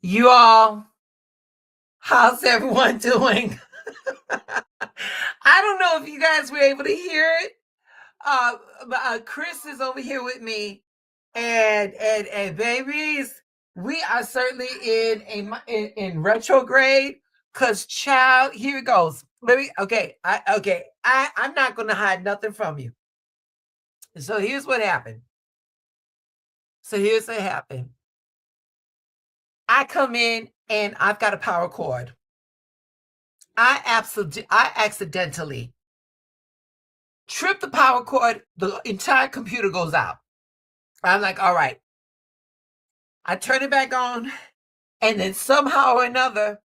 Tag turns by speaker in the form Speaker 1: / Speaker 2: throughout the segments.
Speaker 1: You all, how's everyone doing? I don't know if you guys were able to hear it. Chris is over here with me, and babies, we are certainly in retrograde. Cause child, here it goes. I'm not gonna hide nothing from you. So here's what happened. I come in and I've got a power cord. I accidentally trip the power cord, the entire computer goes out. I'm like, all right. I turn it back on, and then somehow or another,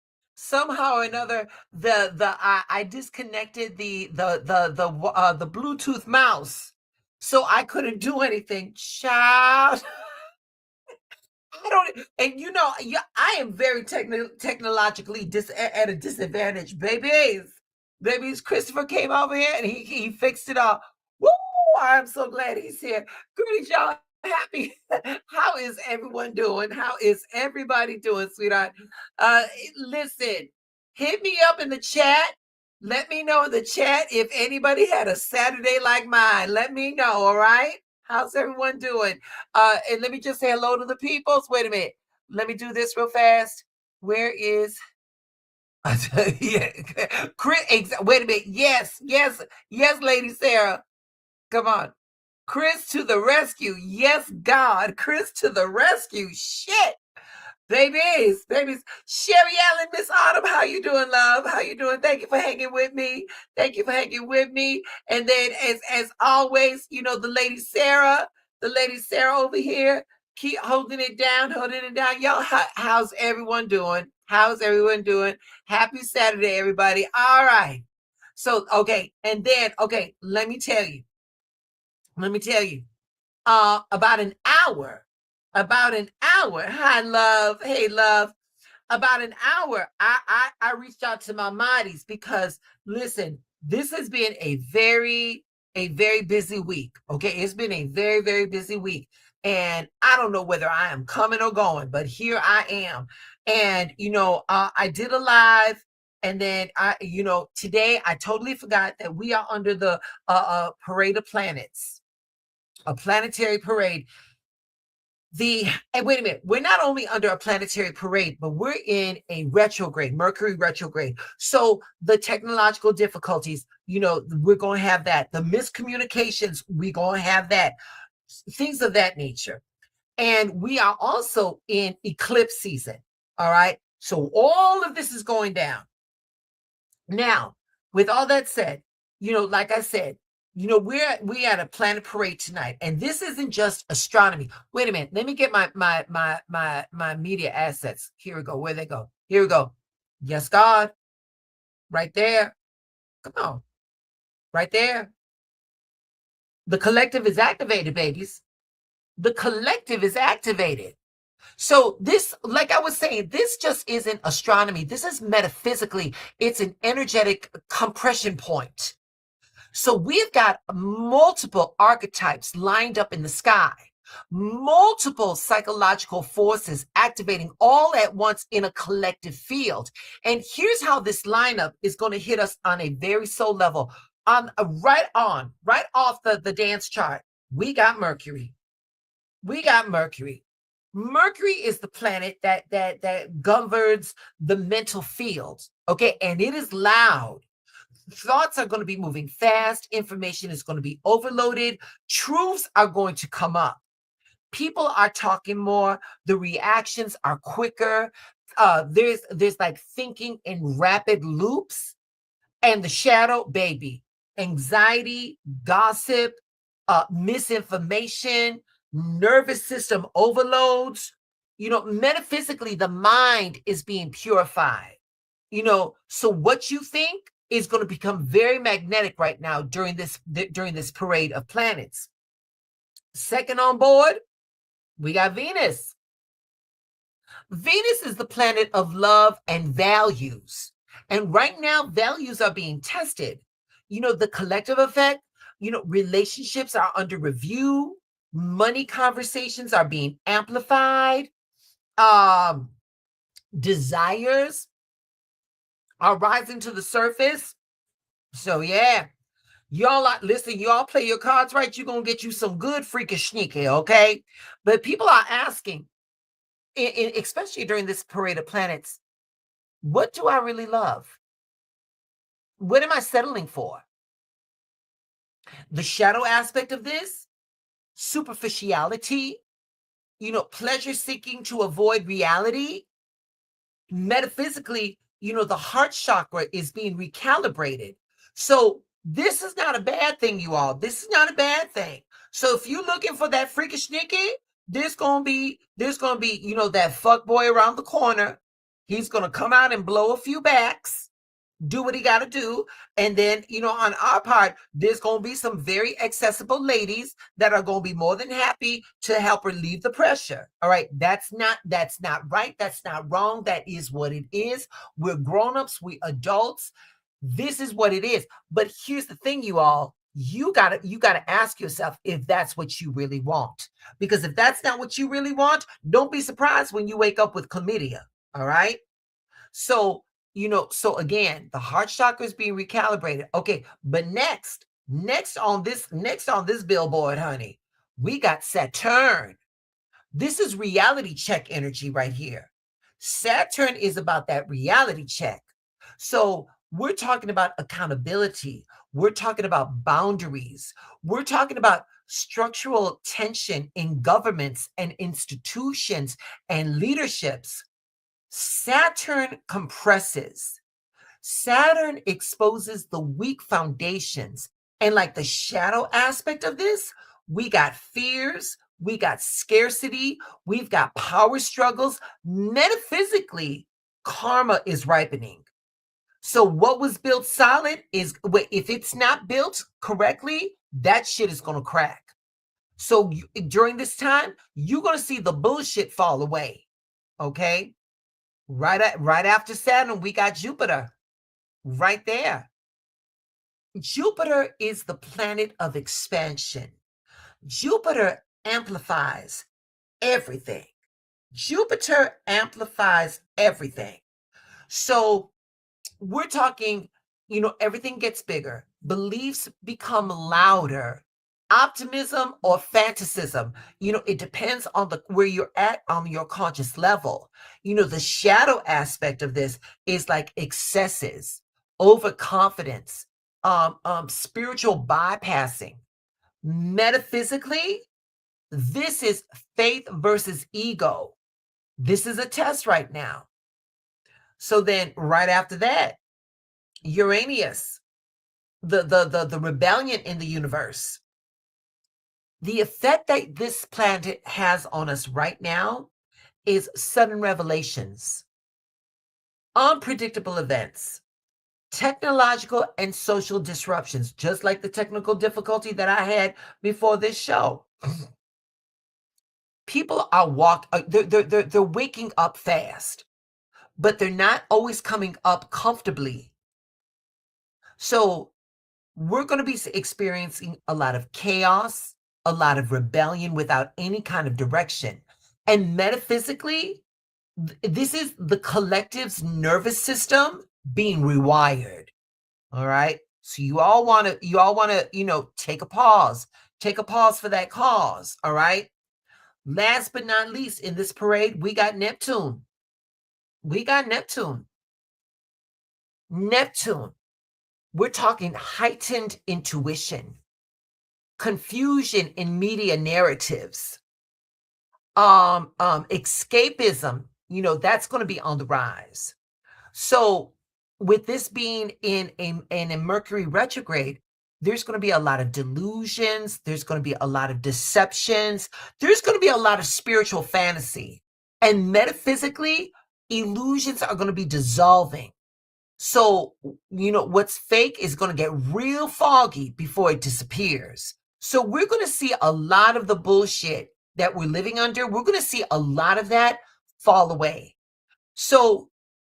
Speaker 1: I disconnected the Bluetooth mouse, so I couldn't do anything. Child, I don't, and yeah, I am very technologically at a disadvantage, babies. Christopher came over here and he fixed it all. Woo! I'm so glad he's here. Greetings, y'all. Happy. How is everyone doing? How is everybody doing, sweetheart? Listen, hit me up in the chat. Let me know in the chat if anybody had a Saturday like mine. Let me know, all right? How's everyone doing? And let me just say hello to the peoples. Wait a minute. Let me do this real fast. Where is yeah. Wait a minute. Yes, Lady Sarah. Come on. Chris to the rescue. Yes, God. Chris to the rescue. Shit. Babies. Sherry Allen, Miss Autumn, how you doing, love? How you doing? Thank you for hanging with me. And then as always, the lady Sarah over here, keep holding it down. Y'all, how's everyone doing? Happy Saturday, everybody. All right. So, okay. And then, let me tell you, about an hour. Hi, love. Hey, love. About an hour, I reached out to my Mahdi's because, listen, this has been a very busy week. Okay, it's been a very, very busy week. And I don't know whether I am coming or going, but here I am. And, I did a live. And then today I totally forgot that we are under the parade of planets, a planetary parade. And wait a minute, we're not only under a planetary parade, but we're in a retrograde, Mercury retrograde. So the technological difficulties, we're going to have that. The miscommunications, we're going to have that. Things of that nature. And we are also in eclipse season. All right. So all of this is going down. Now, with all that said, like I said, we're at a planet parade tonight, and this isn't just astronomy. Wait a minute, let me get my media assets. Here we go. Where they go? Here we go. Yes, God, right there. Come on, right there. The collective is activated, babies. The collective is activated. So this, like I was saying, this just isn't astronomy. This is metaphysically, it's an energetic compression point. So we've got multiple archetypes lined up in the sky, multiple psychological forces activating all at once in a collective field. And here's how this lineup is going to hit us on a very soul level. Right off the dance chart, we got Mercury. Mercury is the planet that governs the mental field. Okay, and it is loud. Thoughts are going to be moving fast. Information is going to be overloaded. Truths are going to come up. People are talking more. The reactions are quicker. There's like thinking in rapid loops. And the shadow, baby, anxiety, gossip, misinformation, nervous system overloads. Metaphysically, the mind is being purified. So what you think is going to become very magnetic right now during this parade of planets. Second on board, we got Venus. Venus is the planet of love and values. And right now, values are being tested. The collective effect, relationships are under review. Money conversations are being amplified. desires are rising to the surface. So yeah, listen, y'all play your cards right, you're gonna get you some good freakish sneaky, okay? But people are asking, especially during this parade of planets, what do I really love? What am I settling for? The shadow aspect of this, superficiality, pleasure seeking to avoid reality. Metaphysically, the heart chakra is being recalibrated. So this is not a bad thing, you all. This is not a bad thing. So if you're looking for that freakish Nikki, there's gonna be, that fuck boy around the corner. He's gonna come out and blow a few backs, do what he got to do. And then, on our part, there's going to be some very accessible ladies that are going to be more than happy to help relieve the pressure. All right. That's not right. That's not wrong. That is what it is. We're grown-ups. We adults. This is what it is. But here's the thing, you all. You gotta ask yourself if that's what you really want. Because if that's not what you really want, don't be surprised when you wake up with chlamydia. All right. So so again, the heart chakra is being recalibrated. Okay, but next on this billboard, honey, we got Saturn. This is reality check energy right here. Saturn is about that reality check. So we're talking about accountability. We're talking about boundaries. We're talking about structural tension in governments and institutions and leaderships. Saturn compresses. Saturn exposes the weak foundations. And like the shadow aspect of this, we got fears, we got scarcity, we've got power struggles. Metaphysically, karma is ripening. So what was built solid is, if it's not built correctly, that shit is going to crack. So during this time, you're going to see the bullshit fall away. Okay? Right after Saturn, we got Jupiter right there. Jupiter is the planet of expansion. Jupiter amplifies everything. Jupiter amplifies everything. So we're talking, everything gets bigger. Beliefs become louder. Optimism or fantasism, it depends on where you're at on your conscious level. The shadow aspect of this is like excesses, overconfidence, spiritual bypassing. Metaphysically, this is faith versus ego. This is a test right now. So then right after that, Uranus, the rebellion in the universe. The effect that this planet has on us right now is sudden revelations, unpredictable events, technological and social disruptions, just like the technical difficulty that I had before this show. People are they're waking up fast, but they're not always coming up comfortably. So we're going to be experiencing a lot of chaos, a lot of rebellion without any kind of direction. And metaphysically, this is the collective's nervous system being rewired. All right. So you all want to, take a pause for that cause. All right. Last but not least, in this parade, we got Neptune. Neptune. We're talking heightened intuition, confusion in media narratives, escapism, that's going to be on the rise. So with this being in a Mercury retrograde, there's going to be a lot of delusions. There's going to be a lot of deceptions. There's going to be a lot of spiritual fantasy. And metaphysically, illusions are going to be dissolving. So, what's fake is going to get real foggy before it disappears. So we're going to see a lot of the bullshit that we're living under. We're going to see a lot of that fall away. So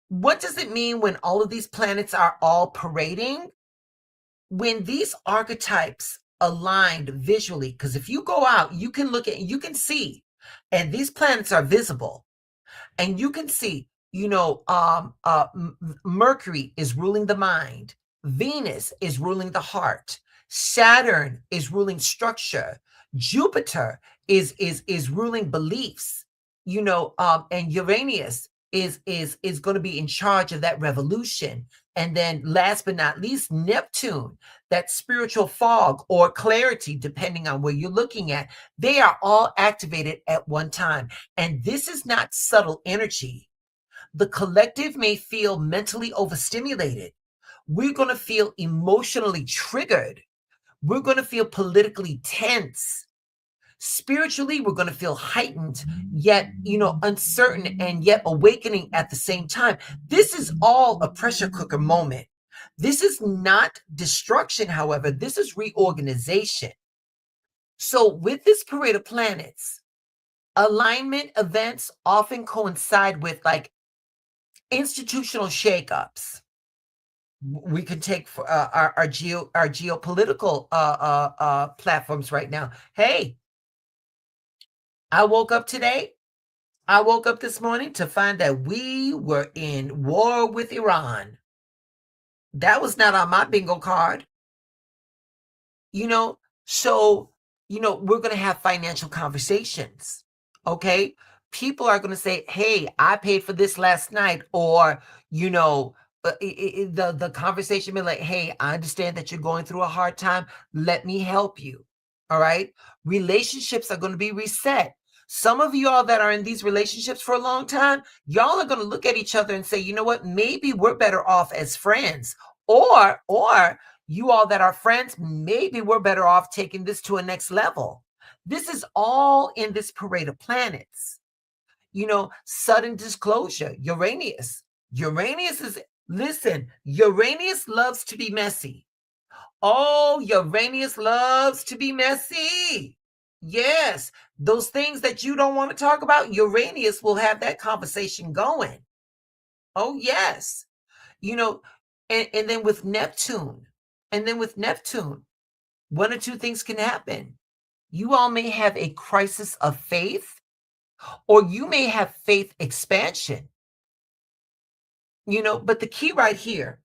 Speaker 1: what does it mean when all of these planets are all parading? When these archetypes aligned visually, because if you go out, you can see, and these planets are visible, and you can see, Mercury is ruling the mind. Venus is ruling the heart. Saturn is ruling structure. Jupiter is ruling beliefs. And Uranus is going to be in charge of that revolution. And then last but not least, Neptune, that spiritual fog or clarity, depending on where you're looking at, they are all activated at one time. And this is not subtle energy. The collective may feel mentally overstimulated. We're going to feel emotionally triggered. We're going to feel politically tense. Spiritually, we're going to feel heightened, yet, uncertain and yet awakening at the same time. This is all a pressure cooker moment. This is not destruction, however, this is reorganization. So with this parade of planets, alignment events often coincide with like institutional shakeups. We can take our geopolitical platforms right now. Hey, I woke up this morning to find that we were in war with Iran. That was not on my bingo card. So, we're going to have financial conversations. Okay. People are going to say, hey, I paid for this last night. Or, the conversation be like, hey, I understand that you're going through a hard time. Let me help you. All right. Relationships are going to be reset. Some of you all that are in these relationships for a long time, y'all are going to look at each other and say, you know what, maybe we're better off as friends. Or you all that are friends, maybe we're better off taking this to a next level. This is all in this parade of planets. Sudden disclosure, Uranus. Uranus loves to be messy. Oh, Uranus loves to be messy. Yes, those things that you don't want to talk about, Uranus will have that conversation going. Oh, yes. And then with Neptune, one or two things can happen. You all may have a crisis of faith, or you may have faith expansion. But the key right here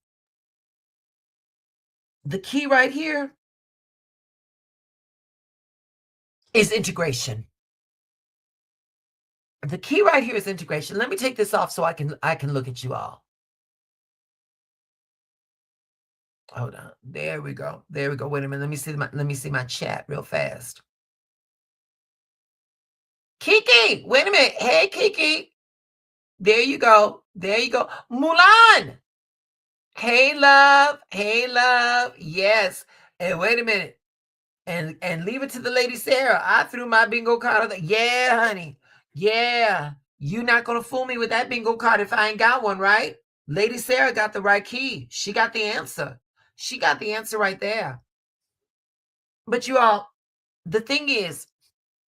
Speaker 1: is integration. The key right here is integration. Let me take this off so I can look at you all. Hold on. There we go. Wait a minute. Let me see my chat real fast. Kiki, wait a minute. Hey, Kiki. There you go. Mulan. Hey, love. Yes. And wait a minute. And leave it to the lady Sarah. I threw my bingo card. Yeah, honey. Yeah. You're not going to fool me with that bingo card if I ain't got one, right? Lady Sarah got the right key. She got the answer. She got the answer right there. But you all, the thing is,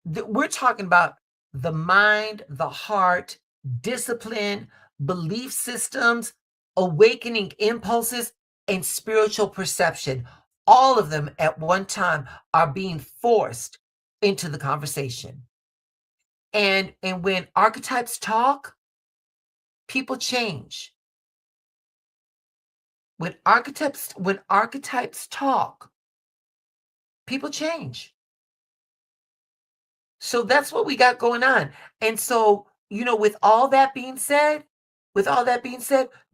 Speaker 1: we're talking about the mind, the heart, discipline, belief systems, awakening impulses, and spiritual perception. All of them at one time are being forced into the conversation. And when archetypes talk, people change. When archetypes talk, people change. So that's what we got going on. And so, with all that being said,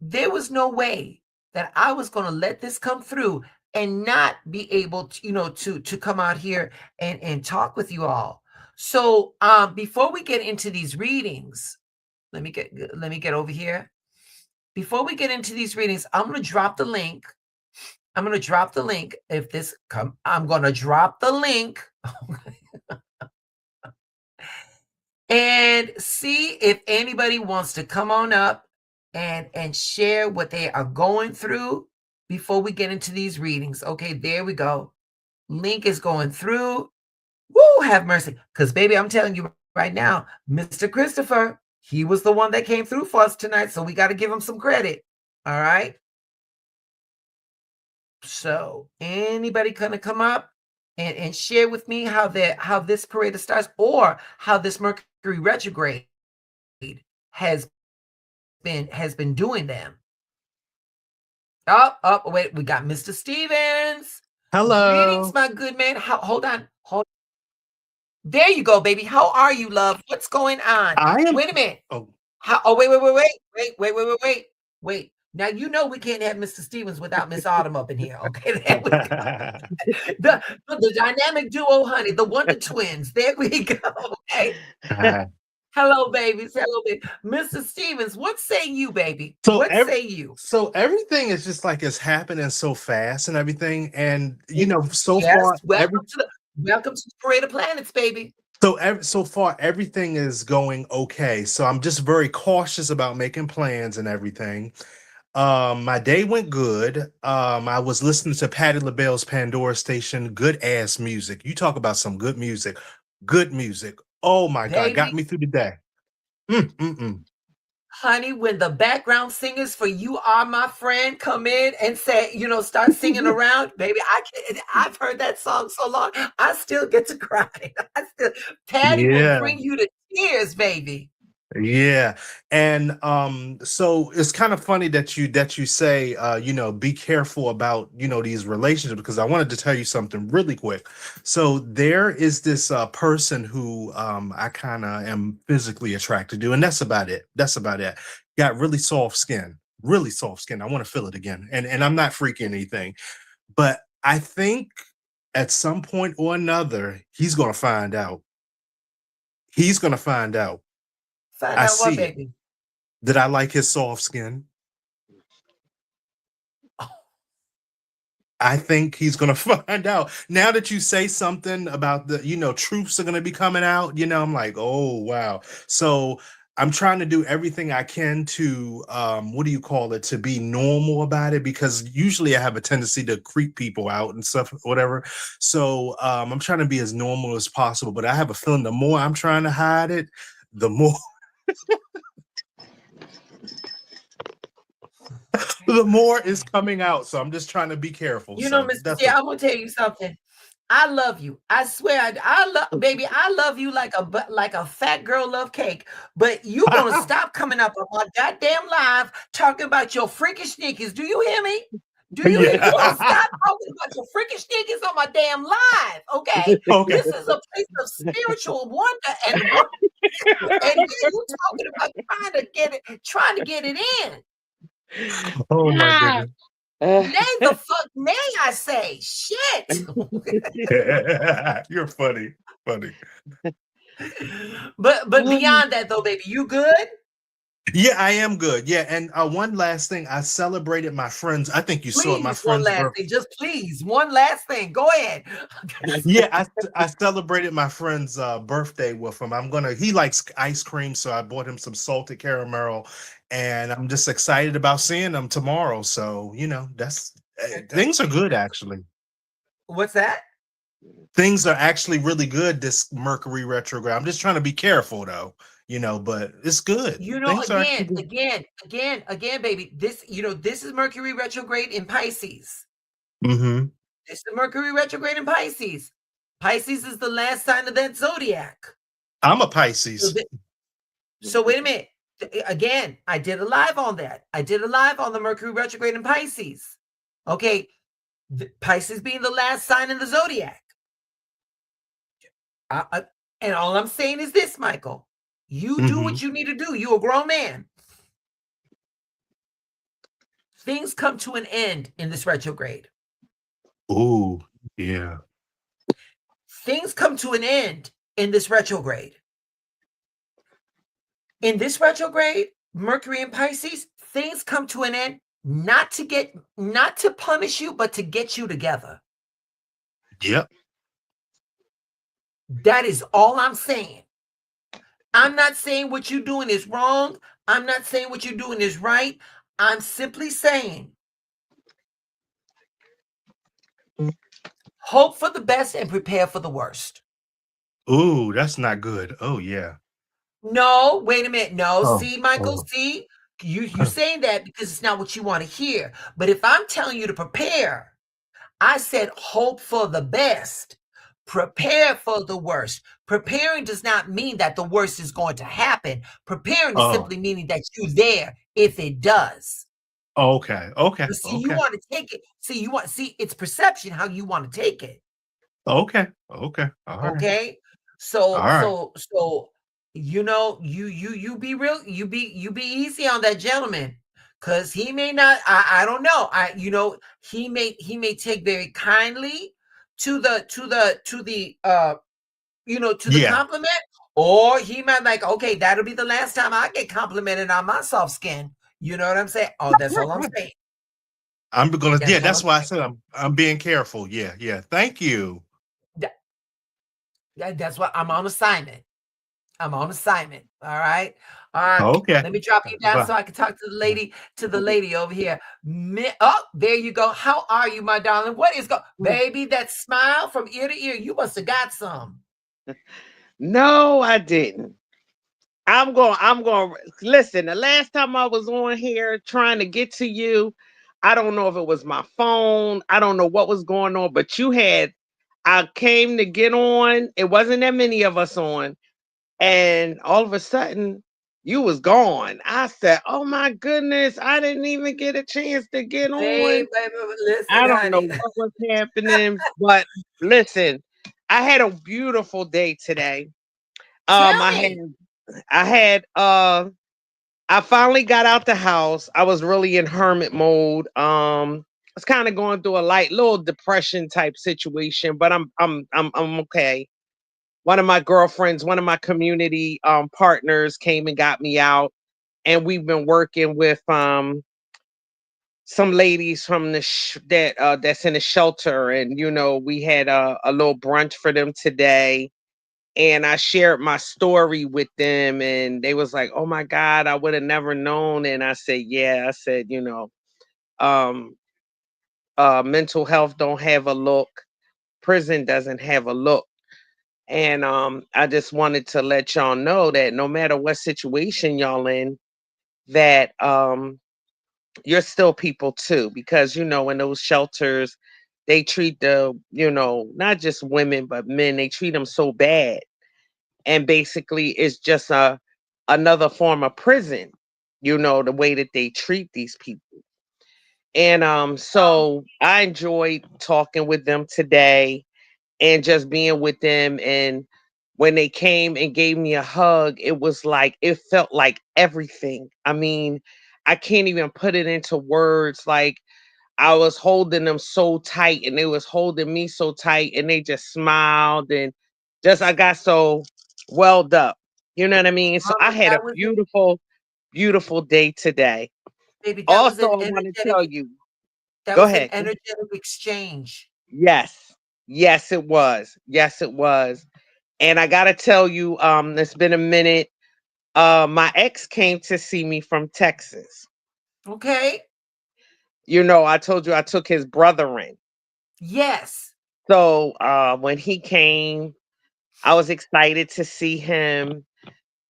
Speaker 1: there was no way that I was going to let this come through and not be able to, to come out here and talk with you all. So, before we get into these readings, let me get over here. Before we get into these readings, I'm going to drop the link. I'm going to drop the link. I'm going to drop the link. And see if anybody wants to come on up and share what they are going through before we get into these readings. Okay, there we go. Link is going through. Woo, have mercy. Because, baby, I'm telling you right now, Mr. Christopher, he was the one that came through for us tonight, so we got to give him some credit. All right? So, anybody gonna come up and share with me how this parade of stars, or how this Mercury retrograde has been doing them. Oh, wait, we got Mr. Stevens. Greetings,
Speaker 2: Hello.
Speaker 1: my good man. Hold on. There you go, baby. How are you, love? What's going on?
Speaker 2: I am.
Speaker 1: Wait a minute.
Speaker 2: Oh.
Speaker 1: Wait. Now you know we can't have Mr. Stevens without Miss Autumn up in here. Okay, there we go. The dynamic duo, honey, the Wonder Twins. There we go. Okay. Hello, babies. Hello, baby. Mr. Stevens, what say you, baby? What say you?
Speaker 2: So everything is just like it's happening so fast and everything, and so
Speaker 1: Yes,
Speaker 2: far,
Speaker 1: welcome to the Parade of Planets, baby.
Speaker 2: so far everything is going okay. So I'm just very cautious about making plans and everything. My day went good. I was listening to Patti LaBelle's Pandora Station. Good ass music. You talk about some good music. Good music. Oh my God, got me through the day.
Speaker 1: Honey, when the background singers for "You Are My Friend" come in and say, start singing around, baby, I've heard that song so long, I still get to cry. Patti will bring you to tears, baby.
Speaker 2: Yeah. And so it's kind of funny that you say be careful about these relationships, because I wanted to tell you something really quick. So there is this person who I kind of am physically attracted to, and that's about it. Got really soft skin. I want to feel it again. And I'm not freaking anything, but I think at some point or another he's going to find out.
Speaker 1: Find out what, baby?
Speaker 2: That I like his soft skin. I think he's gonna find out. Now that you say something about the, truths are gonna be coming out, I'm like, oh wow. So I'm trying to do everything I can to to be normal about it, because usually I have a tendency to creep people out and stuff, whatever. So I'm trying to be as normal as possible, but I have a feeling the more I'm trying to hide it, the more the more is coming out. So I'm just trying to be careful.
Speaker 1: Mr. C, I'm gonna tell you something. I love you. I swear, I love, baby. I love you like a fat girl love cake. But you gonna stop coming up on my goddamn live talking about your freakish sneakers? Do you hear me? Do you hear? You gonna stop talking about your freakish sneakers on my damn live? Okay. This is a place of spiritual wonder and you talking about trying to get it in.
Speaker 2: Oh my goodness.
Speaker 1: Nay, the fuck may I say? Shit.
Speaker 2: You're funny.
Speaker 1: But beyond that though, baby, you good?
Speaker 2: Yeah, I am good. Yeah, and one last thing, I celebrated my friends. I think you saw it, my friend's birthday.
Speaker 1: Just please, one last thing. Go ahead.
Speaker 2: Yeah, I celebrated my friend's birthday with him. He likes ice cream, so I bought him some salted caramel, and I'm just excited about seeing him tomorrow. So, that's things are good actually.
Speaker 1: What's that?
Speaker 2: Things are actually really good this Mercury retrograde. I'm just trying to be careful though. But it's good.
Speaker 1: Again, baby. This is Mercury retrograde in Pisces.
Speaker 2: Mm-hmm.
Speaker 1: It's the Mercury retrograde in Pisces. Pisces is the last sign of that zodiac.
Speaker 2: I'm a Pisces.
Speaker 1: So wait a minute. Again, I did a live on that. I did a live on the Mercury retrograde in Pisces. Okay. Pisces being the last sign in the zodiac. And all I'm saying is this, Michael. You do what you need to do. You're a grown man. Things come to an end in this retrograde.
Speaker 2: Oh, yeah.
Speaker 1: Things come to an end in this retrograde. In this retrograde, Mercury in Pisces, things come to an end, not to punish you, but to get you together.
Speaker 2: Yep.
Speaker 1: That is all I'm saying. I'm not saying what you're doing is wrong. I'm not saying what you're doing is right. I'm simply saying hope for the best and prepare for the worst.
Speaker 2: Ooh, that's not good. Oh, yeah.
Speaker 1: No, wait a minute. No, see, Michael, see, you saying that because it's not what you want to hear. But if I'm telling you to prepare, I said hope for the best. Prepare for the worst. Preparing does not mean that the worst is going to happen. Preparing is simply meaning that you're there if it does.
Speaker 2: Okay. Okay.
Speaker 1: But see, you
Speaker 2: Okay.
Speaker 1: want to take it. See, it's perception how you want to take it.
Speaker 2: Okay. Okay. All right.
Speaker 1: Okay.
Speaker 2: All
Speaker 1: So
Speaker 2: right.
Speaker 1: so so you be real, you be easy on that gentleman, because he may not, I don't know. He may take very kindly to the
Speaker 2: Yeah.
Speaker 1: compliment, or he might like, okay, that'll be the last time I get complimented on my soft skin. You know what I'm saying? Oh, that's all I'm saying.
Speaker 2: I'm gonna.
Speaker 1: That's
Speaker 2: Yeah.
Speaker 1: all I'm
Speaker 2: That's why I
Speaker 1: saying.
Speaker 2: said I'm being careful. Yeah. Yeah. Thank you.
Speaker 1: That, that's what I'm on assignment. I'm on assignment. All right. All right.
Speaker 2: Okay.
Speaker 1: Let me drop you down
Speaker 2: Bye.
Speaker 1: so I can talk to the lady over here. Oh, there you go. How are you, my darling? What is going, baby? That smile from ear to ear. You must have got some.
Speaker 3: No, I didn't. I'm going listen. The last time I was on here trying to get to you, I don't know if it was my phone. I don't know what was going on, but I came to get on. It wasn't that many of us on, and all of a sudden you was gone. I said, "Oh my goodness, I didn't even get a chance to get
Speaker 1: Baby,
Speaker 3: on."
Speaker 1: baby, listen,
Speaker 3: I don't know
Speaker 1: honey.
Speaker 3: what was happening, but listen, I had a beautiful day today.
Speaker 1: Tell
Speaker 3: I had
Speaker 1: me.
Speaker 3: I had I finally got out the house. I was really in hermit mode. I was kind of going through a light little depression type situation, but I'm okay. One of my girlfriends, one of my community partners came and got me out, and we've been working with some ladies from that's in a shelter, and we had a little brunch for them today, and I shared my story with them, and they was like, "Oh my God, I would have never known." And I said, "Yeah," I said, um, mental health don't have a look, prison doesn't have a look, and I just wanted to let y'all know that no matter what situation y'all in, that you're still people too, because in those shelters, they treat not just women but men, they treat them so bad, and basically it's just another form of prison, the way that they treat these people. And
Speaker 1: Um,
Speaker 3: so I enjoyed talking with them today and just being with them, and when they came and gave me a hug, it felt like everything. I mean, I can't even put it into words. Like, I was holding them so tight and they was holding me so tight, and they just smiled, and just I got so welled up. You know what I mean? So I had a
Speaker 1: that was it,
Speaker 3: beautiful, beautiful day today.
Speaker 1: baby. That was
Speaker 3: Also,
Speaker 1: an
Speaker 3: I want to tell
Speaker 1: energetic.
Speaker 3: you,
Speaker 1: That
Speaker 3: go
Speaker 1: was an
Speaker 3: ahead.
Speaker 1: energetic exchange.
Speaker 3: Yes. Yes, it was. Yes, it was. And I gotta tell you, it's been a minute. My ex came to see me from Texas.
Speaker 1: Okay.
Speaker 3: I told you I took his brother in.
Speaker 1: Yes.
Speaker 3: So when he came, I was excited to see him.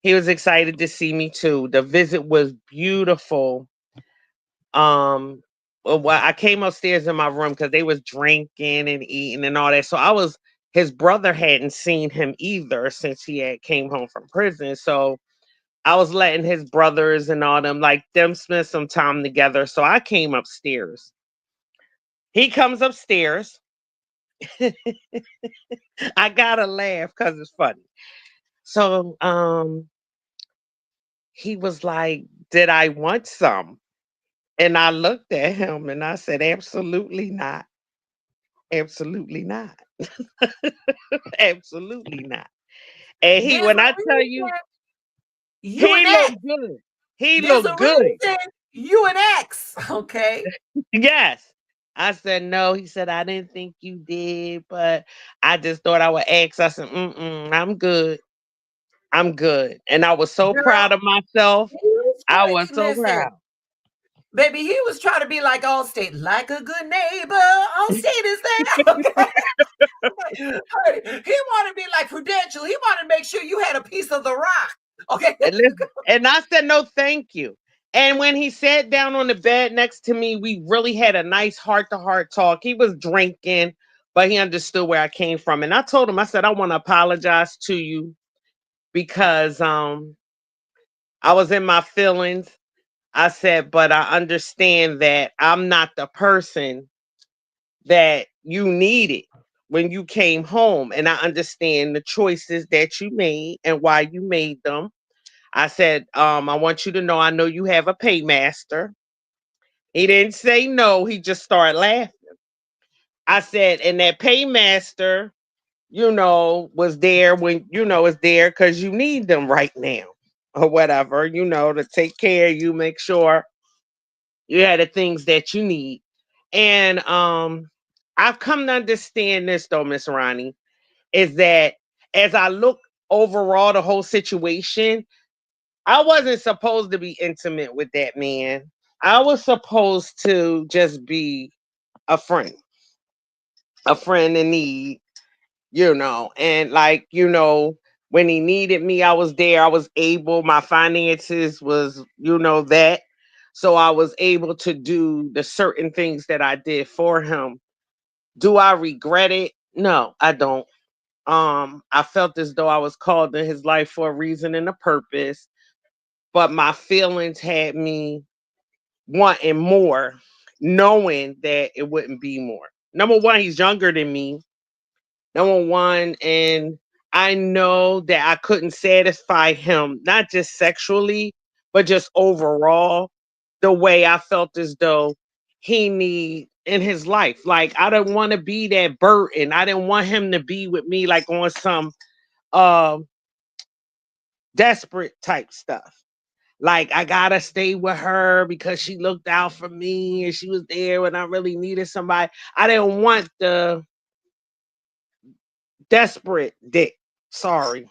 Speaker 3: He was excited to see me too. The visit was beautiful. Well, I came upstairs in my room because they was drinking and eating and all that. So his brother hadn't seen him either since he had came home from prison. So I was letting his brothers and all them like them spend some time together. So I came upstairs. He comes upstairs. I gotta laugh because it's funny. So he was like, "Did I want some?" And I looked at him and I said, "Absolutely not. Absolutely not. Absolutely not." And
Speaker 1: There's
Speaker 3: when
Speaker 1: a
Speaker 3: I tell you,
Speaker 1: reason you
Speaker 3: he
Speaker 1: and X.
Speaker 3: looked good. He
Speaker 1: There's
Speaker 3: looked
Speaker 1: a
Speaker 3: good.
Speaker 1: reason you and X. Okay.
Speaker 3: Yes. I said, "No." He said, "I didn't think you did, but I just thought I would ask." I said, "Mm-mm, I'm good. I'm good." And I was so
Speaker 1: Girl,
Speaker 3: proud of myself.
Speaker 1: he was
Speaker 3: I was so
Speaker 1: listen,
Speaker 3: proud.
Speaker 1: baby, he was trying to be like Allstate, like a good neighbor. Allstate is there. Okay. Honey, he wanted to be like Prudential. He wanted to make sure you had a piece of the rock. Okay.
Speaker 3: And I said, "No, thank you." And when he sat down on the bed next to me, we really had a nice heart to heart talk. He was drinking, but he understood where I came from. And I told him, I said, "I want to apologize to you because I was in my feelings. I said, but I understand that I'm not the person that you needed when you came home. And I understand the choices that you made and why you made them. I said, I want you to know I know you have a paymaster. He didn't say no, he just started laughing. I said, and that paymaster, was there when, is there because you need them right now or whatever, to take care of you, make sure you have the things that you need. And I've come to understand this though, Miss Ronnie, is that as I look overall the whole situation, I wasn't supposed to be intimate with that man. I was supposed to just be a friend, a friend in need, and like, when he needed me, I was there. I was able, my finances was, that. So I was able to do the certain things that I did for him. Do I regret it? No, I don't. I felt as though I was called in his life for a reason and a purpose, but my feelings had me wanting more, knowing that it wouldn't be more. Number one, he's younger than me. Number one, and I know that I couldn't satisfy him, not just sexually, but just overall, the way I felt as though he need in his life. Like I didn't want to be that burden. I didn't want him to be with me like on some uh desperate type stuff. Like I gotta stay with her because she looked out for me and she was there when I really needed somebody. I didn't want the desperate dick. Sorry.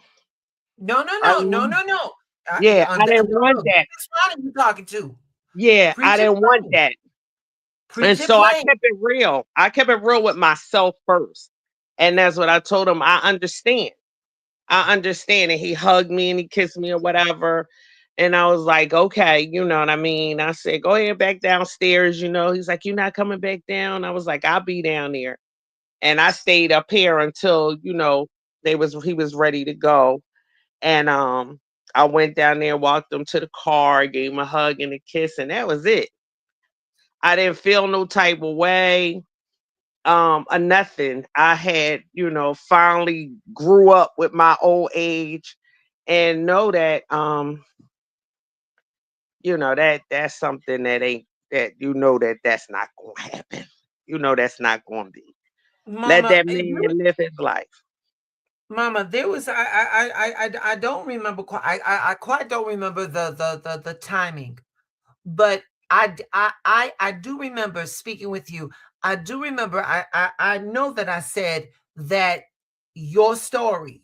Speaker 1: No, no,
Speaker 3: I
Speaker 1: no, no,
Speaker 3: didn't,
Speaker 1: no, no.
Speaker 3: yeah, I
Speaker 1: No,
Speaker 3: didn't want
Speaker 1: no.
Speaker 3: that.
Speaker 1: This one you talking to.
Speaker 3: Yeah, I
Speaker 1: Preach it
Speaker 3: didn't want
Speaker 1: plain.
Speaker 3: that. And
Speaker 1: Preach it
Speaker 3: so I
Speaker 1: plain.
Speaker 3: kept it real. I kept it real with myself first. And that's what I told him. I understand. I understand. And he hugged me and he kissed me or whatever. And I was like, okay, you know what I mean? I said, go ahead back downstairs, He's like, you're not coming back down. I was like, I'll be down there. And I stayed up here until, he was ready to go. And I went down there, walked him to the car, gave him a hug and a kiss, and that was it. I didn't feel no type of way, or nothing. I had, finally grew up with my old age and know that that's something that ain't that that's not gonna happen. That's not gonna be. Let
Speaker 1: Mama,
Speaker 3: that man live his life.
Speaker 1: Mama, there was I don't remember quite I quite don't remember the timing, but I do remember speaking with you. I do remember I know that I said that your story,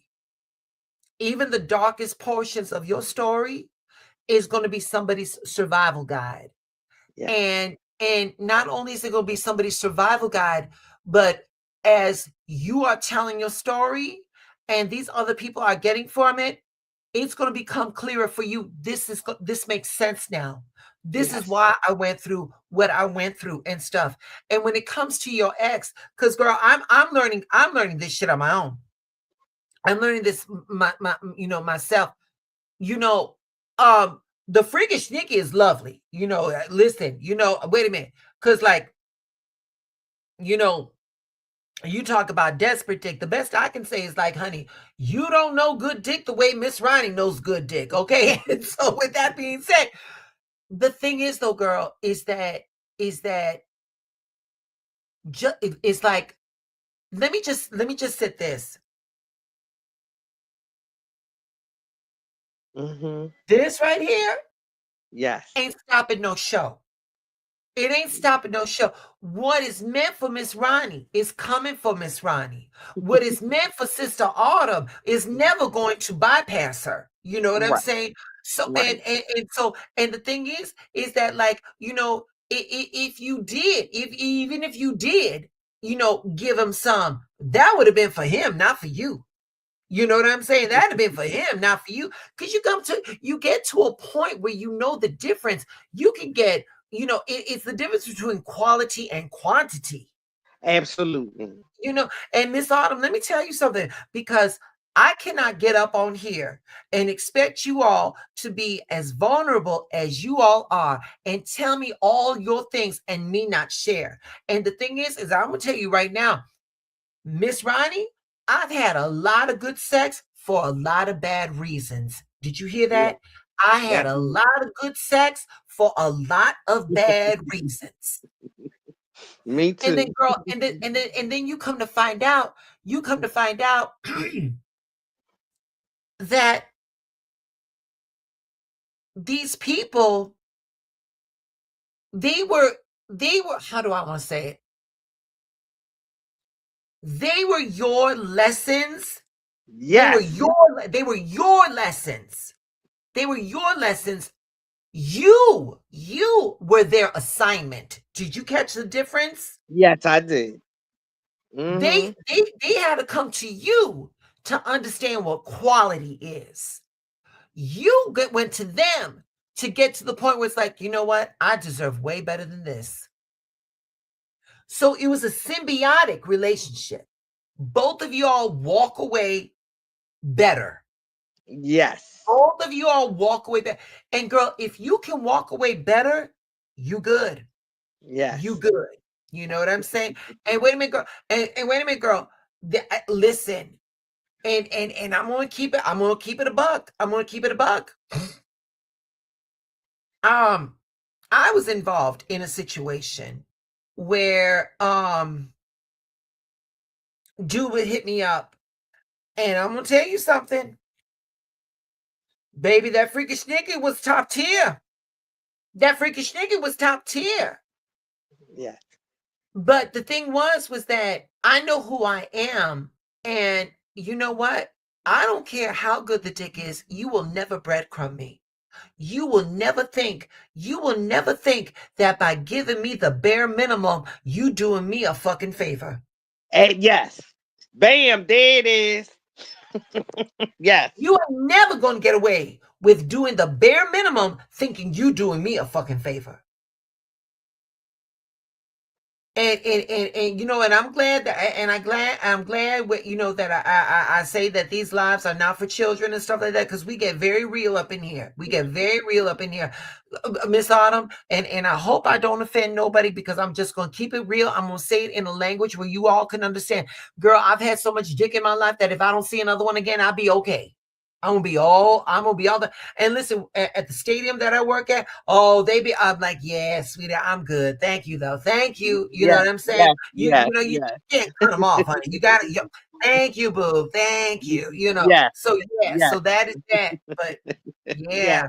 Speaker 1: even the darkest portions of your story, is going to be somebody's survival guide.
Speaker 3: Yeah.
Speaker 1: And not only is it going to be somebody's survival guide, but as you are telling your story and these other people are getting from it, it's going to become clearer for you. This makes sense now. This is
Speaker 3: Yes.
Speaker 1: why I went through what I went through and stuff. And when it comes to your ex, because girl, I'm learning this shit on my own. I'm learning this myself. You know, the freakish Nikki is lovely. Listen, wait a minute. Cause like, you know, you talk about desperate dick. The best I can say is like, honey, you don't know good dick the way Miss Ronnie knows good dick. Okay. And so with that being said, the thing is though, girl, is that it's like, let me just sit this.
Speaker 3: Hmm.
Speaker 1: This right here
Speaker 3: Yes.
Speaker 1: ain't stopping no show. It ain't stopping no show. What is meant for Miss Ronnie is coming for Miss Ronnie. What is meant for Sister Autumn is never going to bypass her. You know what I'm
Speaker 3: Right.
Speaker 1: saying? So
Speaker 3: Right.
Speaker 1: and the thing is that like if you did, if even if you did, give him some, that would have been for him, not for you. You know what I'm saying? That'd have been for him, not for you. Because you get to a point where you know the difference. You can get, it's the difference between quality and quantity.
Speaker 3: Absolutely.
Speaker 1: And Miss Autumn, let me tell you something, because I cannot get up on here and expect you all to be as vulnerable as you all are and tell me all your things and me not share. And the thing is I'm going to tell you right now, Miss Ronnie, I've had a lot of good sex for a lot of bad reasons. Did you hear
Speaker 3: Yeah,
Speaker 1: that? I had a
Speaker 3: definitely.
Speaker 1: lot of good sex for a lot of bad reasons.
Speaker 3: Me
Speaker 1: And then
Speaker 3: too.
Speaker 1: girl, and then you come to find out that these people, they were how do I want to say it? They were your lessons.
Speaker 3: Yes.
Speaker 1: They were your lessons. They were your lessons. You were their assignment. Did you catch the difference?
Speaker 3: Yes, I did. Mm-hmm.
Speaker 1: They had to come to you to understand what quality is. You went to them to get to the point where it's like, you know what? I deserve way better than this. So it was a symbiotic relationship. Both of you all walk away better.
Speaker 3: Yes.
Speaker 1: Both of you all walk away better. And girl, if you can walk away better, you good. You
Speaker 3: Yes.
Speaker 1: good. You know what I'm saying? And wait a minute, girl. And wait a minute, girl. Listen. And I'm gonna keep it. I'm gonna keep it a buck. I'm gonna keep it a buck. I was involved in a situation where dude would hit me up, and I'm gonna tell you something, baby. That freakish nigga was top tier. That freakish nigga was top tier.
Speaker 3: Yeah.
Speaker 1: But the thing was that I know who I am, and you know what? I don't care how good the dick is. You will never breadcrumb me. You will never think that by giving me the bare minimum, you doing me a fucking favor.
Speaker 3: And yes. Bam, there it is. Yes.
Speaker 1: You are never going to get away with doing the bare minimum thinking you doing me a fucking favor. And you know, and I'm glad that, and I'm glad with, you know, that I say that these lives are not for children and stuff like that, because we get very real up in here. We get very real up in here, Miss Autumn, and I hope I don't offend nobody, because I'm just gonna keep it real. I'm gonna say it in a language where you all can understand. Girl, I've had so much dick in my life that if I don't see another one again, I'll be okay. I'm gonna be all the, and listen, at the stadium that I work at, I'm like, yeah, sweetie, I'm good. Thank you though. Thank you. You know
Speaker 3: Yes.
Speaker 1: what I'm saying?
Speaker 3: Yes. Yes.
Speaker 1: You
Speaker 3: Yes.
Speaker 1: can't cut them off, honey. You got it. Thank you, boo. Thank you. You know,
Speaker 3: Yes.
Speaker 1: so yeah,
Speaker 3: Yes.
Speaker 1: so that is that. But
Speaker 3: Yes.
Speaker 1: yeah,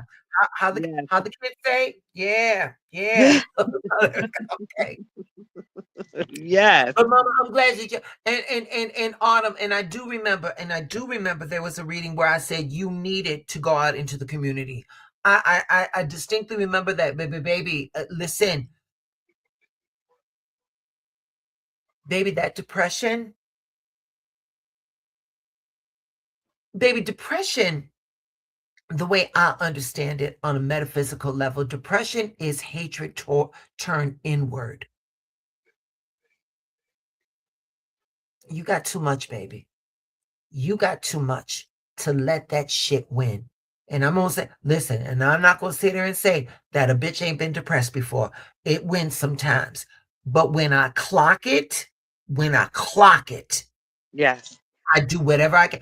Speaker 3: Yes.
Speaker 1: how the kids say? Yeah, yeah. Okay.
Speaker 3: Yes.
Speaker 1: But Mama, I'm glad that you and Autumn, and I do remember there was a reading where I said you needed to go out into the community. I distinctly remember that, baby. Listen, baby, that depression, baby, depression. The way I understand it on a metaphysical level, depression is hatred turned inward. You got too much, baby. You got too much to let that shit win. And I'm gonna say, listen, and I'm not gonna sit here and say that a bitch ain't been depressed before. It wins sometimes. But when I clock it,
Speaker 3: Yes.
Speaker 1: I do whatever I can.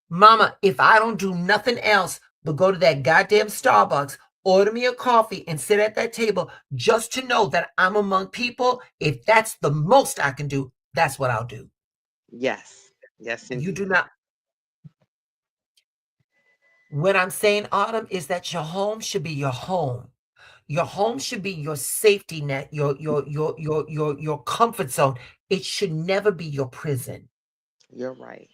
Speaker 1: Mama, if I don't do nothing else but go to that goddamn Starbucks, order me a coffee, and sit at that table just to know that I'm among people, if that's the most I can do, that's what I'll do.
Speaker 3: Yes. Yes,
Speaker 1: You do
Speaker 3: indeed.
Speaker 1: not. What I'm saying, Autumn, is that your home should be your home. Your home should be your safety net, your comfort zone. It should never be your prison.
Speaker 3: You're right.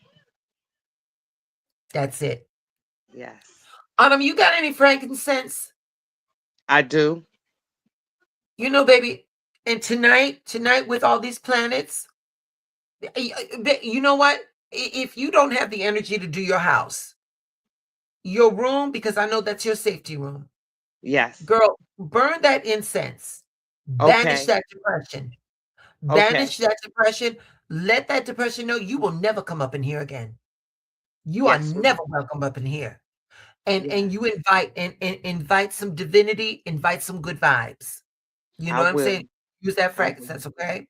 Speaker 1: That's it.
Speaker 3: Yes.
Speaker 1: Autumn, you got any frankincense?
Speaker 3: I do.
Speaker 1: You know, baby. And tonight with all these planets, you know what? If you don't have the energy to do your house, your room, because I know that's your safety room,
Speaker 3: Yes.
Speaker 1: girl, burn that incense, banish
Speaker 3: Okay.
Speaker 1: that depression,
Speaker 3: Okay.
Speaker 1: banish that depression. Let that depression know you will never come up in here again. You are
Speaker 3: Yes,
Speaker 1: never welcome up in here. And
Speaker 3: yes,
Speaker 1: you invite some divinity, invite some good vibes. You know
Speaker 3: I
Speaker 1: what I'm
Speaker 3: will.
Speaker 1: saying? Use that
Speaker 3: I will.
Speaker 1: frankincense, okay?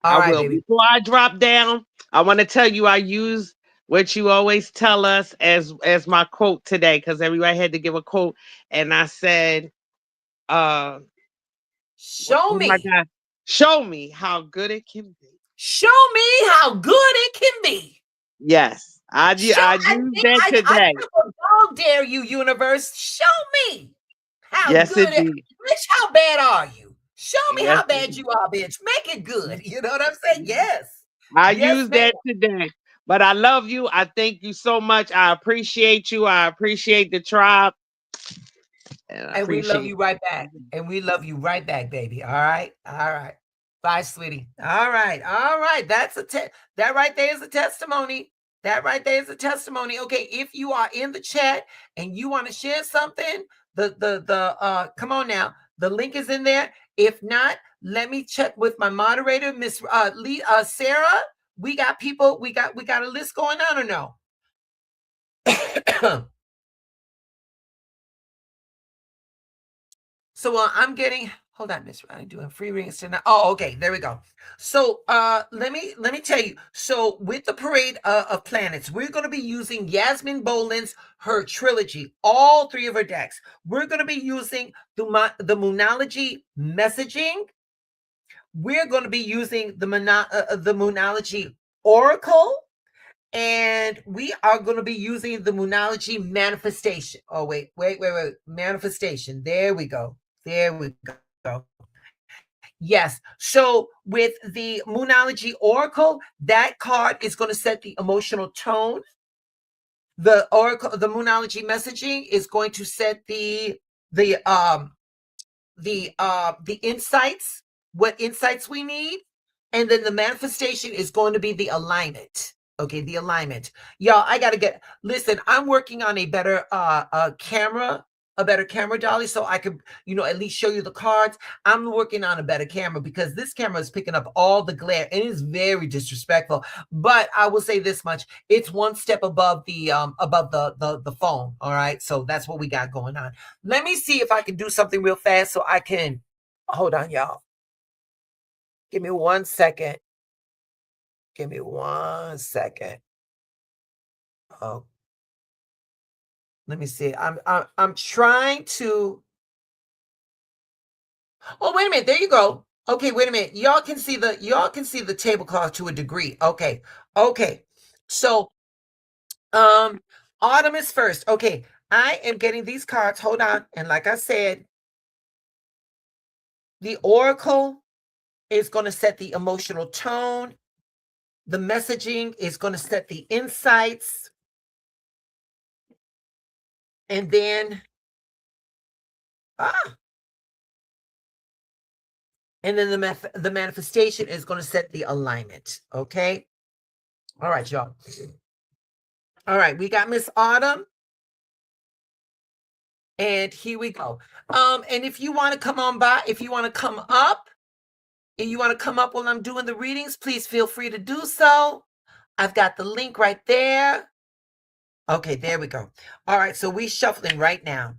Speaker 3: I
Speaker 1: All right,
Speaker 3: will.
Speaker 1: baby.
Speaker 3: Before I drop down, I want to tell you I use what you always tell us as my quote today, because everybody had to give a quote. And I said, uh
Speaker 1: Show
Speaker 3: oh my
Speaker 1: me.
Speaker 3: God, show me how good it can be.
Speaker 1: Show me how good it can be.
Speaker 3: Yes. I used that
Speaker 1: I
Speaker 3: today.
Speaker 1: dog dare you, universe. Show me how
Speaker 3: Yes,
Speaker 1: good it.
Speaker 3: indeed.
Speaker 1: Bitch, how bad are you? Show me
Speaker 3: Yes,
Speaker 1: how bad
Speaker 3: indeed.
Speaker 1: you are, bitch. Make it good. You know what I'm saying? Yes.
Speaker 3: I
Speaker 1: Yes,
Speaker 3: used
Speaker 1: ma'am.
Speaker 3: that today. But I love you. I thank you so much. I appreciate you. I appreciate the tribe. And I
Speaker 1: And we love
Speaker 3: appreciate
Speaker 1: you right back. And we love you right back, baby. All right. All right. Bye, sweetie. All right. All right. That's that right there is a testimony. That right there is a testimony. Okay, if you are in the chat and you want to share something, the come on now. The link is in there. If not, let me check with my moderator, Miss Sarah. We got people, we got a list going on or no? So I'm getting, hold on, Miss Ronnie, doing free readings tonight. Oh, okay, there we go. So let me tell you. So with the parade of planets, we're going to be using Yasmin Boland's her trilogy, all three of her decks. We're going to be using the Moonology messaging. We're going to be using the Moonology Oracle. And we are going to be using the Moonology manifestation. Oh, wait. Manifestation. There we go. There we go. Yes. So with the Moonology Oracle, that card is going to set the emotional tone. The Oracle, the Moonology messaging is going to set the insights, what insights we need. And then the manifestation is going to be the alignment. Okay, the alignment. Y'all, I gotta listen, I'm working on a better camera, Dolly, so I could, at least show you the cards. I'm working on a better camera because this camera is picking up all the glare and it is very disrespectful. But I will say this much: it's one step above the phone. All right, so that's what we got going on. Let me see if I can do something real fast so I can hold on, y'all. Give me 1 second. Give me 1 second. Oh, let me see. I'm trying to. Oh, wait a minute. There you go. Okay, wait a minute. Y'all can see the tablecloth to a degree. Okay. Okay. So, autumn is first. Okay. I am getting these cards. Hold on. And like I said, the oracle is going to set the emotional tone. The messaging is going to set the insights. And then, and then the manifestation is going to set the alignment. Okay. All right, y'all. All right. We got Miss Autumn. And here we go. And if you want to come on by, if you want to come up and you want to come up while I'm doing the readings, please feel free to do so. I've got the link right there. Okay, there we go. All right, so we shuffling right now.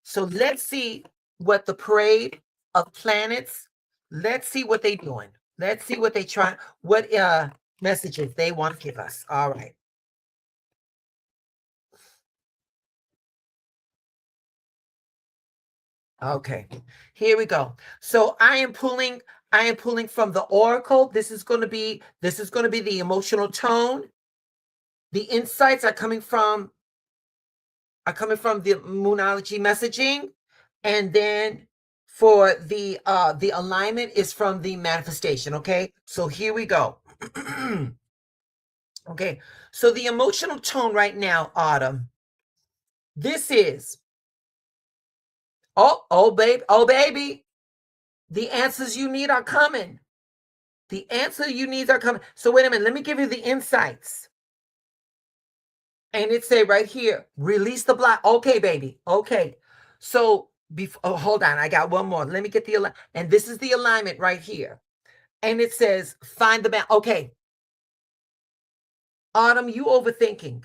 Speaker 1: So let's see what the parade of planets, let's see what they doing. Let's see what they try, what messages they want to give us. All right. Okay, here we go. So I am pulling from the oracle. This is going to be the emotional tone. The insights are coming from the Moonology messaging, and then for the alignment is from the manifestation. Okay, so here we go. Okay, so the emotional tone right now, Autumn, this is oh baby, the answers you need are coming. The answer you need are coming. So wait a minute, let me give you the insights. And it say right here, release the block. Okay, baby. Okay. So hold on, I got one more. Let me get and this is the alignment right here. And it says find the man. Okay. Autumn, you overthinking.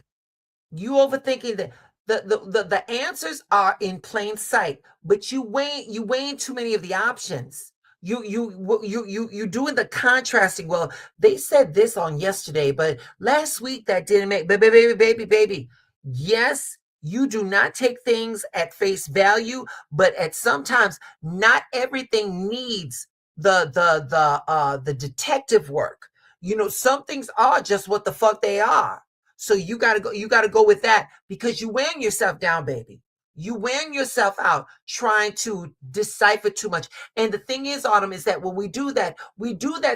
Speaker 1: You overthinking that the answers are in plain sight, but you weighing too many of the options. You doing the contrasting. Well, they said this on yesterday, but last week that didn't make baby. Yes, you do not take things at face value, but at sometimes not everything needs the detective work. You know, some things are just what the fuck they are. So you gotta go with that because you wearing yourself down, baby. You wearing yourself out trying to decipher too much. And the thing is, Autumn, is that when we do that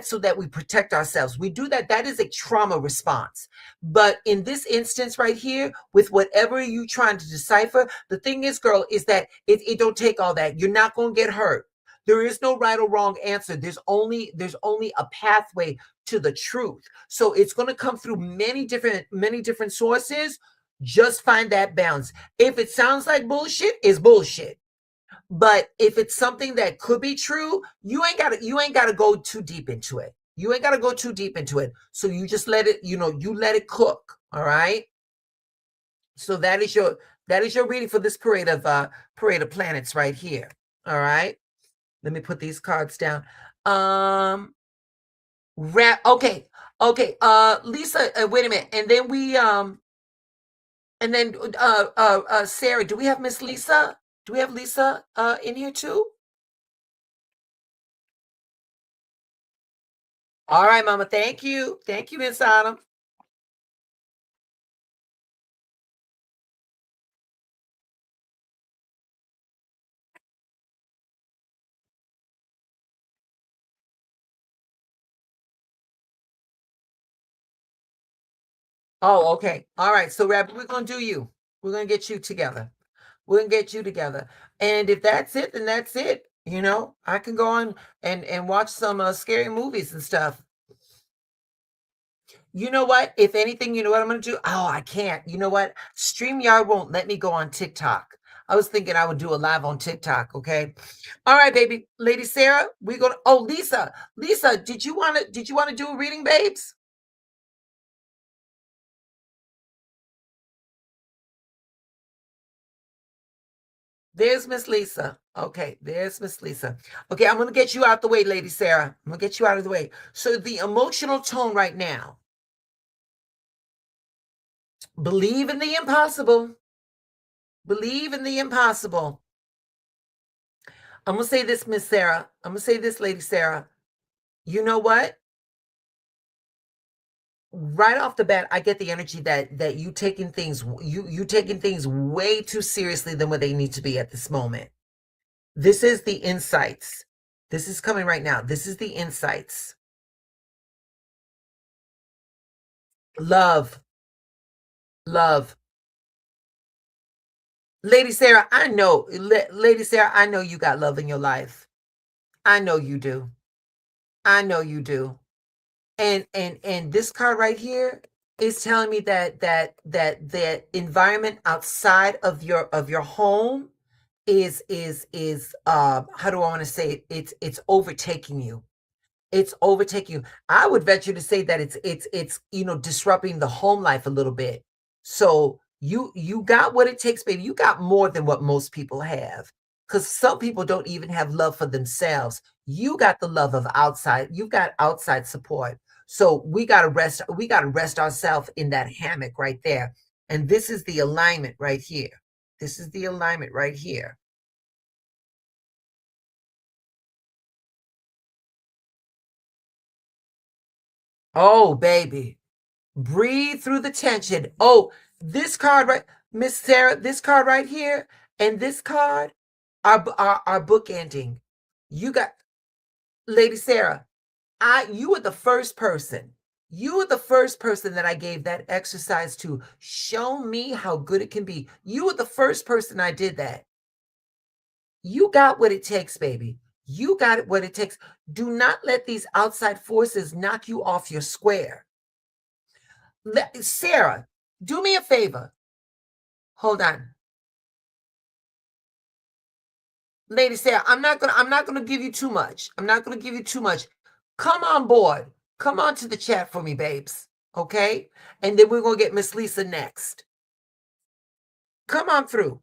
Speaker 1: so that we protect ourselves. We do that. That is a trauma response. But in this instance right here, with whatever you trying to decipher, the thing is, girl, is that it don't take all that. You're not gonna get hurt. There is no right or wrong answer. There's only a pathway to the truth. So it's going to come through many different sources. Just find that balance. If it sounds like bullshit, it's bullshit. But if it's something that could be true, you ain't got to go too deep into it. You ain't got to go too deep into it. So you just let it, you let it cook, all right? So that is your reading for this parade of planets right here. All right? Let me put these cards down. Okay. Lisa, wait a minute. And then Sarah, do we have Miss Lisa? Do we have Lisa in here too? All right, Mama. Thank you. Thank you, Miss Autumn. Oh, okay. All right. So, Rabbit, we're gonna do you. We're gonna get you together. We're gonna get you together. And if that's it, then that's it. You know, I can go on and watch some scary movies and stuff. You know what? If anything, you know what I'm going to do? Oh, I can't. You know what? StreamYard won't let me go on TikTok. I was thinking I would do a live on TikTok. Okay. All right, baby. Lady Sarah, we're going to, oh, Lisa, did you want to do a reading, babes? There's Miss Lisa. Okay, there's Miss Lisa. Okay, I'm going to get you out the way, Lady Sarah. I'm going to get you out of the way. So the emotional tone right now, believe in the impossible. Believe in the impossible. I'm going to say this, Miss Sarah. I'm going to say this, Lady Sarah. You know what? Right off the bat, I get the energy that you taking things way too seriously than what they need to be at this moment. This is the insights. This is coming right now. This is the insights. Love. Love. Lady Sarah, I know. Lady Sarah, I know you got love in your life. I know you do. I know you do. And this card right here is telling me that environment outside of your home is how do I want to say it? It's overtaking you. It's overtaking you. I would venture to say that it's disrupting the home life a little bit. So you got what it takes, baby. You got more than what most people have. Because some people don't even have love for themselves. You got the love of outside. You've got outside support. So we gotta rest ourselves in that hammock right there. And this is the alignment right here. This is the alignment right here. Oh, baby. Breathe through the tension. Oh, this card right, Miss Sarah, this card right here, and this card are bookending. You got Lady Sarah. You were the first person. You were the first person that I gave that exercise to. Show me how good it can be. You were the first person I did that. You got what it takes, baby. You got it what it takes. Do not let these outside forces knock you off your square. Sarah, do me a favor. Hold on. Lady Sarah, I'm not gonna give you too much. I'm not gonna give you too much. Come on board. Come on to the chat for me, babes. Okay? And then we're going to get Miss Lisa next. Come on through.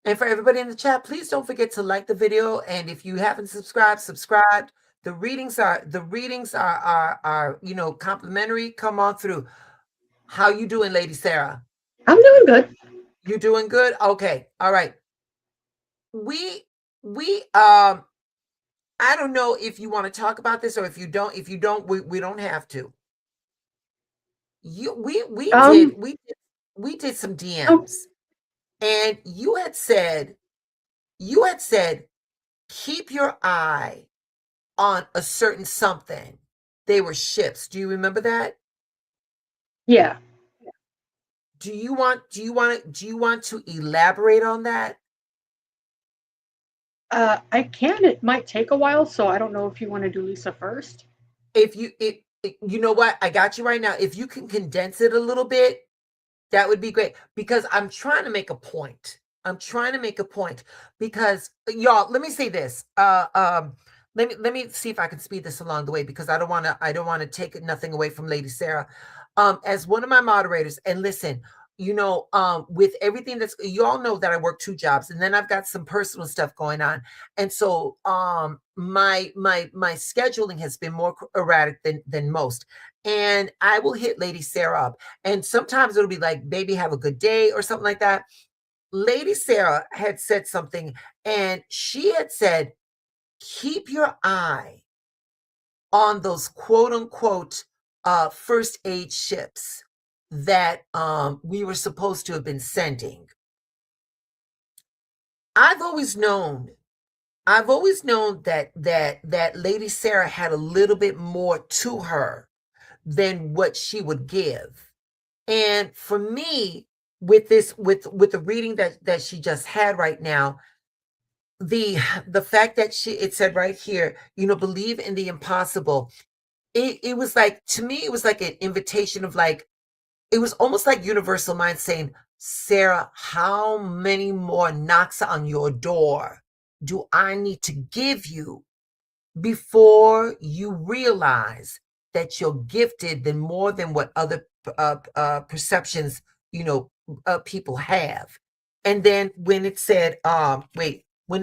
Speaker 1: And for everybody in the chat, please don't forget to like the video. And if you haven't subscribed, subscribe. The readings are complimentary. Come on through. How you doing, Lady Sarah?
Speaker 4: I'm doing good.
Speaker 1: You doing good? Okay. All right. We I don't know if you want to talk about this, or if you don't, we don't have to. We did some DMs, and you had said keep your eye on a certain something. They were ships. Do you remember that?
Speaker 4: Yeah.
Speaker 1: Do you want to elaborate on that?
Speaker 4: I can. It might take a while, so I don't know if you want to do Lisa first.
Speaker 1: If you you know what, I got you right now. If you can condense it a little bit, that would be great, because I'm trying to make a point. Because y'all, let me say this. Let me see if I can speed this along the way, because I don't want to take nothing away from Lady Sarah. As one of my moderators, and listen, with everything you all know that I work 2 jobs, and then I've got some personal stuff going on. And so my scheduling has been more erratic than most. And I will hit Lady Sarah up, and sometimes it'll be like, baby, have a good day, or something like that. Lady Sarah had said something, and she had said, keep your eye on those quote unquote first aid ships that we were supposed to have been sending. I've always known that Lady Sarah had a little bit more to her than what she would give. And for me, with the reading that she just had right now, the fact that it said right here, believe in the impossible. It was like, to me, it was like an invitation of, like, it was almost like universal mind saying, Sarah, how many more knocks on your door do I need to give you before you realize that you're gifted than more than what other perceptions, people have? And then when it said, when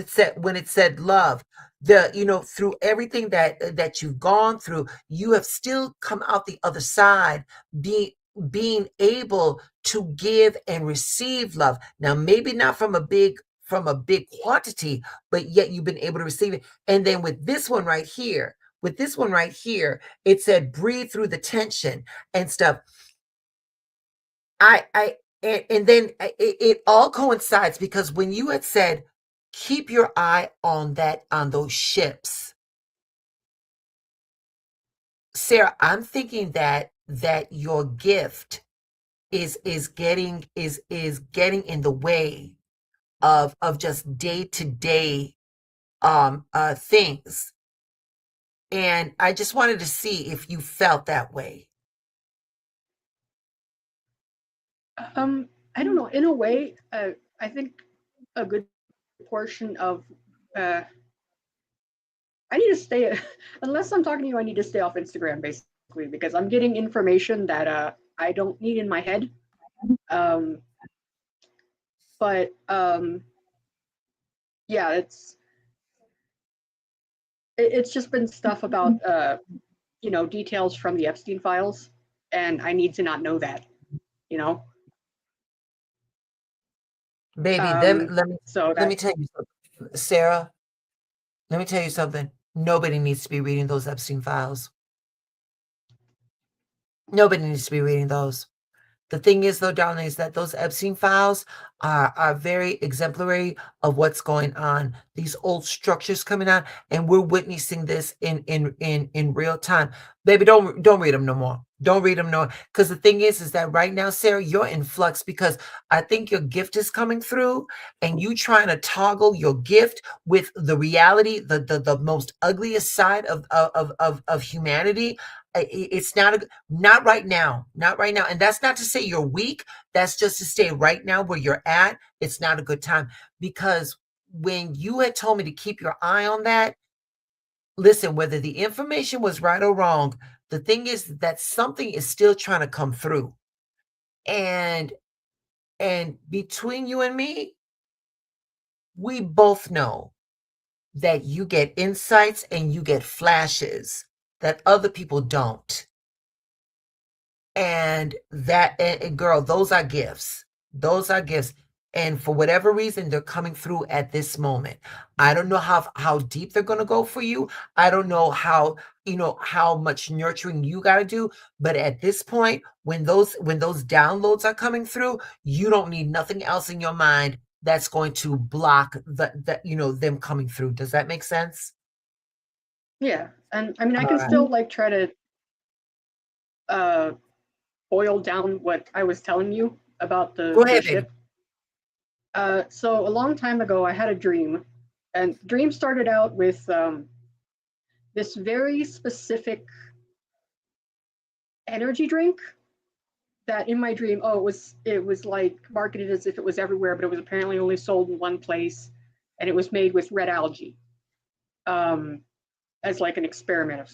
Speaker 1: it said love, through everything that you've gone through, you have still come out the other side being able to give and receive love. Now, maybe not from a big quantity, but yet you've been able to receive it. And then with this one right here, it said breathe through the tension and stuff. And then it all coincides, because when you had said keep your eye on those ships, Sarah, I'm thinking that your gift is getting in the way of just day-to-day things. And I just wanted to see if you felt that way.
Speaker 4: I don't know. In a way, I think a good portion of I need to stay unless I'm talking to you. I need to stay off Instagram, basically, because I'm getting information that I don't need in my head. But yeah, it's just been stuff about details from the Epstein files, and I need to not know that,
Speaker 1: Baby, let me tell you something, Sarah. Let me tell you something. Nobody needs to be reading those Epstein files. Nobody needs to be reading those. The thing is, though, darling, is that those Epstein files are very exemplary of what's going on. These old structures coming out, and we're witnessing this in real time. Baby, don't read them no more. Don't read them no more. Because the thing is that right now, Sarah, you're in flux because I think your gift is coming through, and you trying to toggle your gift with the reality, the most ugliest side of humanity. It's not right now, not right now. And that's not to say you're weak. That's just to say right now where you're at, it's not a good time. Because when you had told me to keep your eye on that, listen, whether the information was right or wrong, the thing is that something is still trying to come through. And between you and me, we both know that you get insights and you get flashes that other people don't. And girl, those are gifts. Those are gifts. And for whatever reason, they're coming through at this moment. I don't know how deep they're going to go for you. I don't know how much nurturing you got to do. But at this point, when those downloads are coming through, you don't need nothing else in your mind that's going to block them coming through. Does that make sense?
Speaker 4: Yeah, and I mean, I
Speaker 1: All
Speaker 4: can
Speaker 1: right.
Speaker 4: still like try to boil down what I was telling you about
Speaker 1: Go
Speaker 4: the
Speaker 1: ahead, baby.
Speaker 4: ship. So a long time ago, I had a dream, and the dream started out with this very specific energy drink that in my dream, it was like marketed as if it was everywhere, but it was apparently only sold in one place, and it was made with red algae, as like an experiment of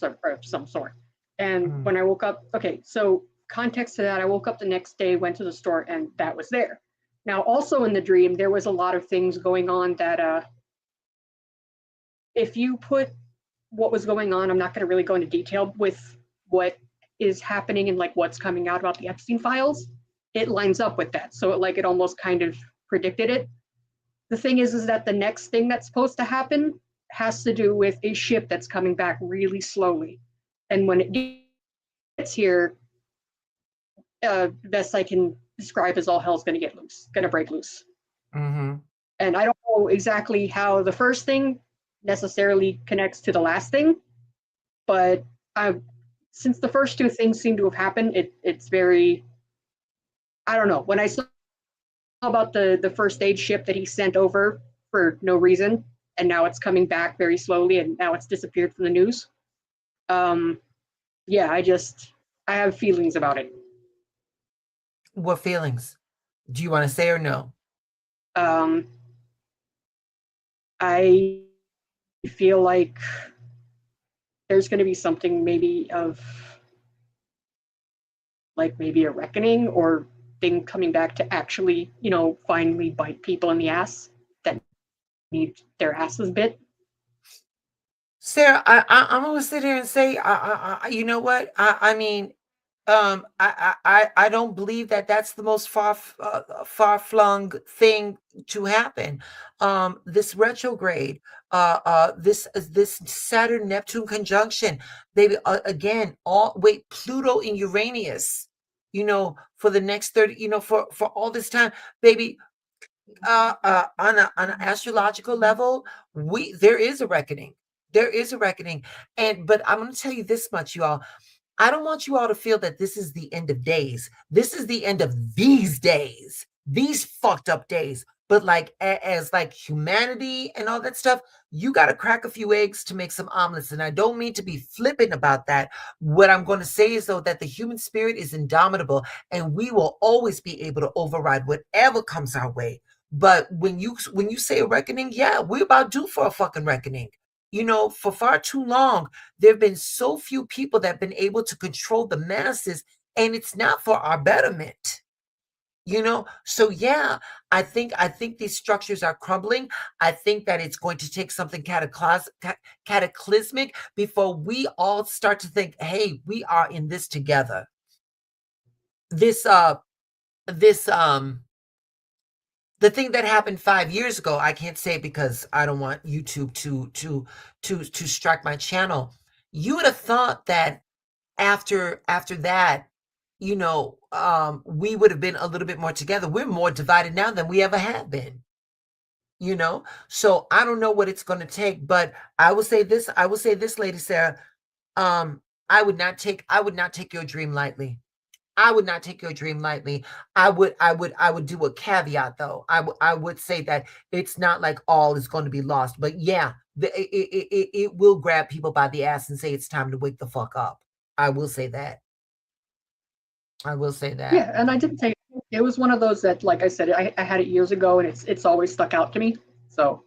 Speaker 4: some sort. And when I woke up, okay, so context to that, I woke up the next day, went to the store, and that was there. Now, also in the dream, there was a lot of things going on that if you put what was going on, I'm not going to really go into detail with what is happening and like what's coming out about the Epstein files. It lines up with that. So it almost kind of predicted it. The thing is that the next thing that's supposed to happen has to do with a ship that's coming back really slowly. And when it gets here, best I can describe is all hell's going to get loose, going to break loose.
Speaker 1: Mm-hmm.
Speaker 4: And I don't know exactly how the first thing necessarily connects to the last thing, but since the first two things seem to have happened, it's very, I don't know. When I saw about the first aid ship that he sent over for no reason, and now it's coming back very slowly, and now it's disappeared from the news. Yeah, I have feelings about it.
Speaker 1: What feelings? Do you want to say or no?
Speaker 4: I feel like there's going to be something maybe of like maybe a reckoning or thing coming back to actually, finally bite people in the ass that need their asses bit.
Speaker 1: Sarah, I'm gonna sit here and say, you know what? I mean, I don't believe that that's the most far flung thing to happen. This retrograde, this Saturn Neptune conjunction, baby. Again, Pluto and Uranus. For the next 30, for all this time, baby. On an astrological level, there is a reckoning. There is a reckoning, but I'm going to tell you this much, you all. I don't want you all to feel that this is the end of days. This is the end of these days, these fucked up days. But like as like humanity and all that stuff, you got to crack a few eggs to make some omelets. And I don't mean to be flippant about that. What I'm going to say is though that the human spirit is indomitable, and we will always be able to override whatever comes our way. But when you say a reckoning, yeah, we're about due for a fucking reckoning. For far too long, there have been so few people that have been able to control the masses, and it's not for our betterment. So yeah, I think these structures are crumbling. I think that it's going to take something cataclysmic before we all start to think, hey, we are in this together. The thing that happened 5 years ago, I can't say because I don't want YouTube to strike my channel. You would have thought that after that, you know, we would have been a little bit more together. We're more divided now than we ever have been, you know? So I don't know what it's going to take, but I will say this, Lady Sarah, I would not take your dream lightly. I would not take your dream lightly. I would do a caveat though. I would say that it's not like all is going to be lost, but yeah, it will grab people by the ass and say it's time to wake the fuck up. I will say that. I will say that.
Speaker 4: Yeah, and I did say it was one of those that, like I said, I had it years ago, and it's always stuck out to me. So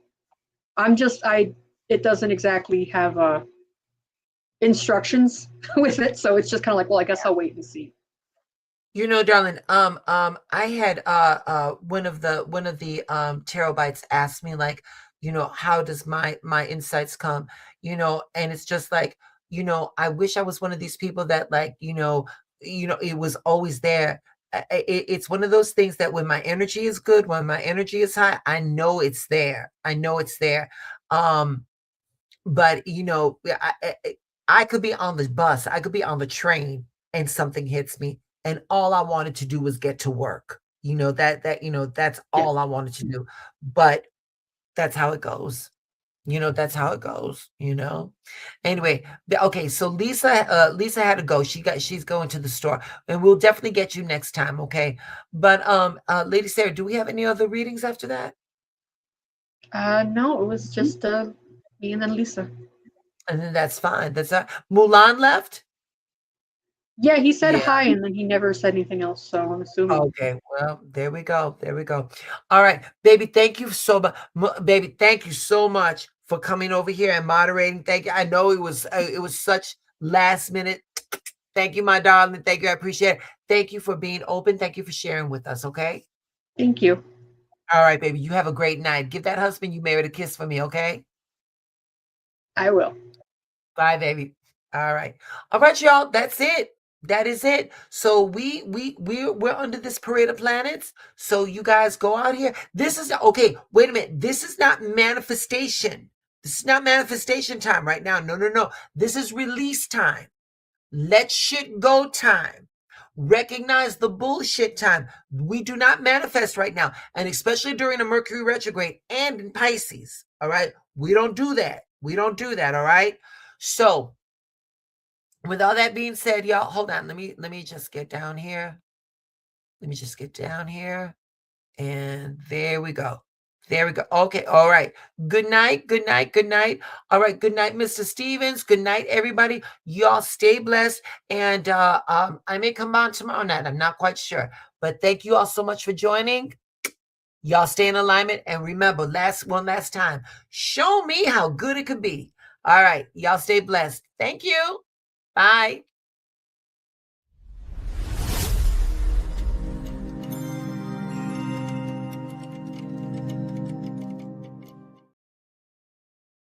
Speaker 4: I'm just it doesn't exactly have instructions with it, so it's just kind of like, well, I guess I'll wait and see.
Speaker 1: You know, darling, I had one of the tarot bites asked me, like, you know, how does my insights come? You know, and it's just like, you know, I wish I was one of these people that, like, you know, it was always there. It's one of those things that when my energy is good, when my energy is high, I know it's there. I know it's there. But you know, I could be on the bus, I could be on the train, and something hits me, and all I wanted to do was get to work. You know, you know, that's all I wanted to do. But that's how it goes. You know, that's how it goes, you know. Anyway, okay, so Lisa had to go. She's going to the store, and we'll definitely get you next time, okay? But Lady Sarah, do we have any other readings after that?
Speaker 4: No, it was just me and then Lisa.
Speaker 1: And then that's fine. That's Mulan left?
Speaker 4: Yeah, he said hi, and then he never said anything else, so I'm assuming.
Speaker 1: Okay, well, there we go. There we go. All right, baby, thank you so much. Baby, thank you so much for coming over here and moderating. Thank you. I know it was such last minute. Thank you, my darling. Thank you. I appreciate it. Thank you for being open. Thank you for sharing with us, okay?
Speaker 4: Thank you.
Speaker 1: All right, baby. You have a great night. Give that husband you married a kiss for me, okay?
Speaker 4: I will.
Speaker 1: Bye, baby. All right. All right, y'all. That's it. That is it. So we're under this parade of planets. So you guys go out here. This is okay. Wait a minute. This is not manifestation. This is not manifestation time right now. No, no, no. This is release time. Let shit go time. Recognize the bullshit time. We do not manifest right now, and especially during a Mercury retrograde and in Pisces. All right. We don't do that. We don't do that. All right. So with all that being said, y'all, hold on. Let me just get down here. Let me just get down here. And there we go. There we go. Okay. All right. Good night. Good night. Good night. All right. Good night, Mr. Stevens. Good night, everybody. Y'all stay blessed. And I may come on tomorrow night. I'm not quite sure. But thank you all so much for joining. Y'all stay in alignment. And remember, one last time, show me how good it could be. All right. Y'all stay blessed. Thank you. Bye.